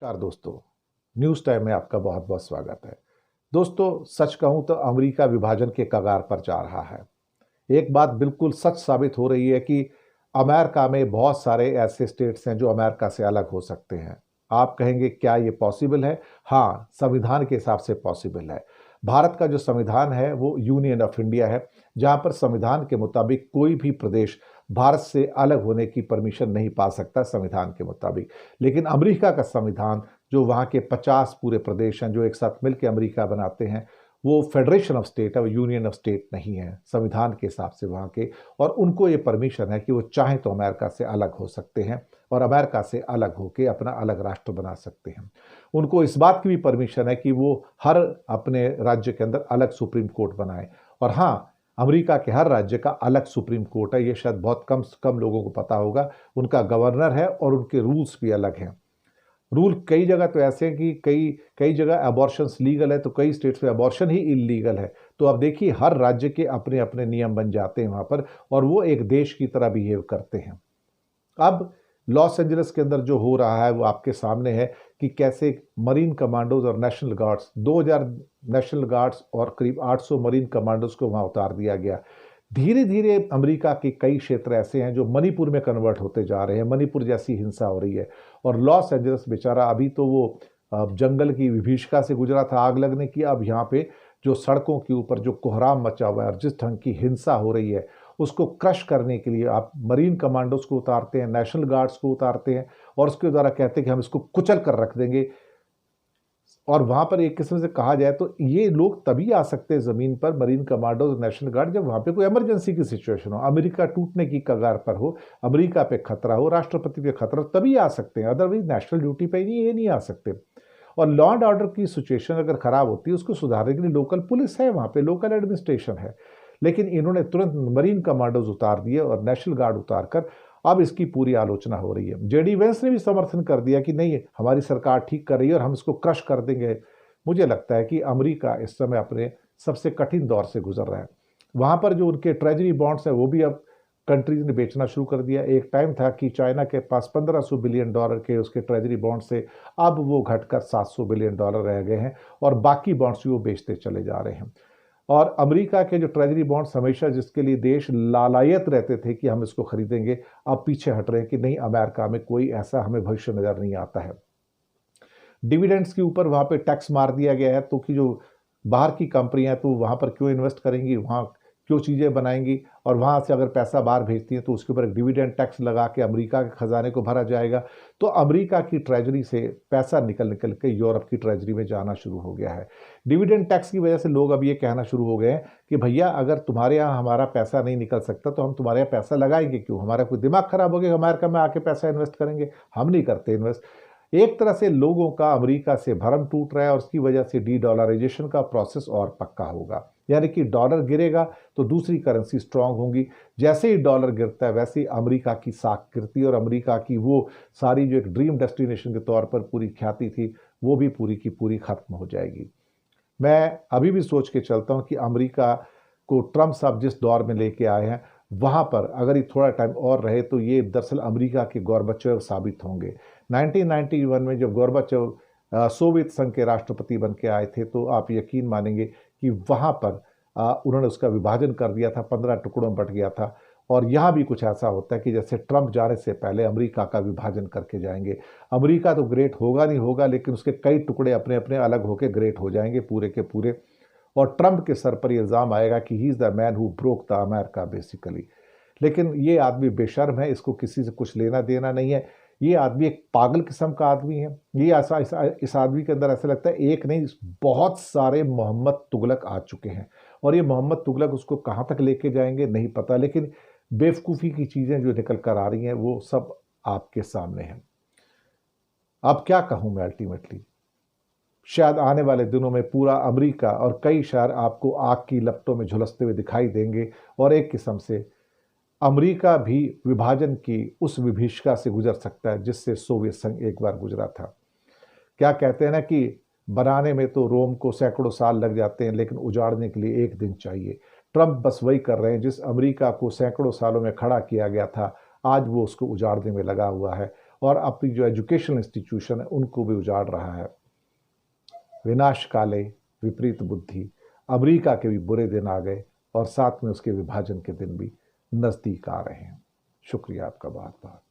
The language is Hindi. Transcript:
नमस्कार दोस्तों। न्यूज़ टाइम में आपका बहुत बहुत स्वागत है। दोस्तों, सच कहूं तो अमेरिका विभाजन के कगार पर जा रहा है। एक बात बिल्कुल सच साबित हो रही है कि अमेरिका में बहुत सारे ऐसे स्टेट्स हैं जो अमेरिका से अलग हो सकते हैं। आप कहेंगे क्या ये पॉसिबल है? हाँ, संविधान के हिसाब से पॉसिबल है। भारत का जो संविधान है वो यूनियन ऑफ इंडिया है, जहां पर संविधान के मुताबिक कोई भी प्रदेश भारत से अलग होने की परमिशन नहीं पा सकता संविधान के मुताबिक। लेकिन अमेरिका का संविधान, जो वहाँ के 50 पूरे प्रदेश हैं जो एक साथ मिलकर अमेरिका बनाते हैं, वो फेडरेशन ऑफ स्टेट है, वो यूनियन ऑफ स्टेट नहीं है संविधान के हिसाब से वहाँ के। और उनको ये परमिशन है कि वो चाहें तो अमेरिका से अलग हो सकते हैं और अमेरिका से अलग होकर अपना अलग राष्ट्र बना सकते हैं। उनको इस बात की भी परमिशन है कि वो हर अपने राज्य के अंदर अलग सुप्रीम कोर्ट बनाए। और हाँ, अमेरिका के हर राज्य का अलग सुप्रीम कोर्ट है, ये शायद बहुत कम कम लोगों को पता होगा। उनका गवर्नर है और उनके रूल्स भी अलग हैं। रूल कई जगह तो ऐसे हैं कि कई कई जगह अबॉर्शंस लीगल है, तो कई स्टेट्स में अबॉर्शन ही इलीगल है। तो अब देखिए, हर राज्य के अपने अपने नियम बन जाते हैं वहां पर, और वो एक देश की तरह बिहेव करते हैं। अब लॉस एंजलिस के अंदर जो हो रहा है वो आपके सामने है कि कैसे मरीन कमांडोज और नेशनल गार्ड्स, 2000 नेशनल गार्ड्स और करीब 800 मरीन कमांडोज को वहां उतार दिया गया। धीरे धीरे अमेरिका के कई क्षेत्र ऐसे हैं जो मणिपुर में कन्वर्ट होते जा रहे हैं। मणिपुर जैसी हिंसा हो रही है। और लॉस एंजलिस बेचारा अभी तो वो जंगल की विभीषिका से गुजरा था आग लगने की। अब यहाँ पे जो सड़कों के ऊपर जो कोहराम मचा हुआ है और जिस ढंग की हिंसा हो रही है, उसको क्रश करने के लिए आप मरीन कमांडोज को उतारते हैं, नेशनल गार्ड्स को उतारते हैं और उसके द्वारा कहते हैं कि हम इसको कुचल कर रख देंगे। और वहां पर एक किस्म से कहा जाए तो ये लोग तभी आ सकते हैं जमीन पर, मरीन कमांडोज, नेशनल गार्ड, जब वहां पे कोई इमरजेंसी की सिचुएशन हो, अमेरिका टूटने की कगार पर हो, अमेरिका पे खतरा हो, राष्ट्रपति पे खतरा, तभी आ सकते हैं। अदरवाइज नेशनल ड्यूटी पे नहीं, ये नहीं आ सकते। और लॉ एंड ऑर्डर की सिचुएशन अगर खराब होती है, उसको सुधारने के लिए लोकल पुलिस है, वहां पे लोकल एडमिनिस्ट्रेशन है। लेकिन इन्होंने तुरंत मरीन कमांडोज उतार दिए और नेशनल गार्ड उतार कर अब इसकी पूरी आलोचना हो रही है। जेडी वेंस ने भी समर्थन कर दिया कि नहीं, हमारी सरकार ठीक कर रही है और हम इसको क्रश कर देंगे। मुझे लगता है कि अमेरिका इस समय अपने सबसे कठिन दौर से गुजर रहा है। वहां पर जो उनके ट्रेजरी बॉन्ड्स हैं वो भी अब कंट्रीज ने बेचना शुरू कर दिया। एक टाइम था कि चाइना के पास $1500 बिलियन के उसके ट्रेजरी बॉन्ड से, अब वो घटकर $700 बिलियन रह गए हैं और बाकी बॉन्ड्स भी वो बेचते चले जा रहे हैं। और अमेरिका के जो ट्रेजरी बॉन्ड्स हमेशा जिसके लिए देश लालायत रहते थे कि हम इसको खरीदेंगे, अब पीछे हट रहे हैं कि नहीं, अमेरिका में कोई ऐसा हमें भविष्य नजर नहीं आता है। डिविडेंड्स के ऊपर वहां पे टैक्स मार दिया गया है, तो कि जो बाहर की कंपनियां तो वहां पर क्यों इन्वेस्ट करेंगी, वहां क्यों चीजें बनाएंगी, और वहां से अगर पैसा बाहर भेजती हैं तो उसके ऊपर एक डिविडेंड टैक्स लगा के अमेरिका के खजाने को भरा जाएगा। तो अमेरिका की ट्रेजरी से पैसा निकल निकल के यूरोप की ट्रेजरी में जाना शुरू हो गया है। डिविडेंड टैक्स की वजह से लोग अब ये कहना शुरू हो गए हैं कि भैया, अगर तुम्हारे यहाँ हमारा पैसा नहीं निकल सकता तो हम तुम्हारे यहाँ पैसा लगाएंगे क्यों? हमारा कोई दिमाग खराब हो गया, अमेरिका में आके पैसा इन्वेस्ट करेंगे? हम नहीं करते इन्वेस्ट। एक तरह से लोगों का अमेरिका से भरम टूट रहा है और उसकी वजह से डी डॉलराइजेशन का प्रोसेस और पक्का होगा। यानी कि डॉलर गिरेगा तो दूसरी करेंसी स्ट्रांग होंगी। जैसे ही डॉलर गिरता है वैसे ही अमेरिका की साख गिरती है और अमेरिका की वो सारी जो एक ड्रीम डेस्टिनेशन के तौर पर पूरी ख्याति थी, वो भी पूरी की पूरी खत्म हो जाएगी। मैं अभी भी सोच के चलता हूं कि अमेरिका को ट्रंप साहब जिस दौर में लेके आए हैं, वहां पर अगर ये थोड़ा टाइम और रहे तो ये दरअसल अमेरिका के गोर्बाचेव साबित होंगे। 1991 में जब गोर्बाचेव सोवियत संघ के राष्ट्रपति बन के आए थे, तो आप यकीन मानेंगे कि वहां पर उन्होंने उसका विभाजन कर दिया था, 15 टुकड़ों में बट गया था। और यहाँ भी कुछ ऐसा होता है कि जैसे ट्रंप जाने से पहले अमेरिका का विभाजन करके जाएंगे। अमेरिका तो ग्रेट होगा नहीं होगा, लेकिन उसके कई टुकड़े अपने अपने अलग होकर ग्रेट हो जाएंगे पूरे के पूरे। और ट्रंप के सर पर इल्जाम आएगा कि he is the man who broke the America basically. लेकिन ये आदमी बेशर्म है, इसको किसी से कुछ लेना देना नहीं है। ये आदमी एक पागल किस्म का आदमी है। ये ऐसा इस आदमी के अंदर ऐसा लगता है एक नहीं, बहुत सारे मोहम्मद तुगलक आ चुके हैं और ये मोहम्मद तुगलक उसको कहाँ तक लेके जाएंगे नहीं पता। लेकिन बेवकूफ़ी की चीज़ें जो निकल कर आ रही हैं वो सब आपके सामने हैं। अब क्या कहूँ मैं अल्टीमेटली, शायद आने वाले दिनों में पूरा अमेरिका और कई शहर आपको आग की लपटों में झुलसते हुए दिखाई देंगे और एक किस्म से अमेरिका भी विभाजन की उस विभीषिका से गुजर सकता है जिससे सोवियत संघ एक बार गुजरा था। क्या कहते हैं ना कि बनाने में तो रोम को सैकड़ों साल लग जाते हैं, लेकिन उजाड़ने के लिए एक दिन चाहिए। ट्रंप बस वही कर रहे हैं, जिस अमेरिका को सैकड़ों सालों में खड़ा किया गया था, आज वो उसको उजाड़ने में लगा हुआ है। और अपनी जो एजुकेशनल इंस्टीट्यूशन है उनको भी उजाड़ रहा है। विनाश काले विपरीत बुद्धि, अमेरिका के भी बुरे दिन आ गए और साथ में उसके विभाजन के दिन भी नज़दीक आ रहे हैं। शुक्रिया आपका बहुत बहुत।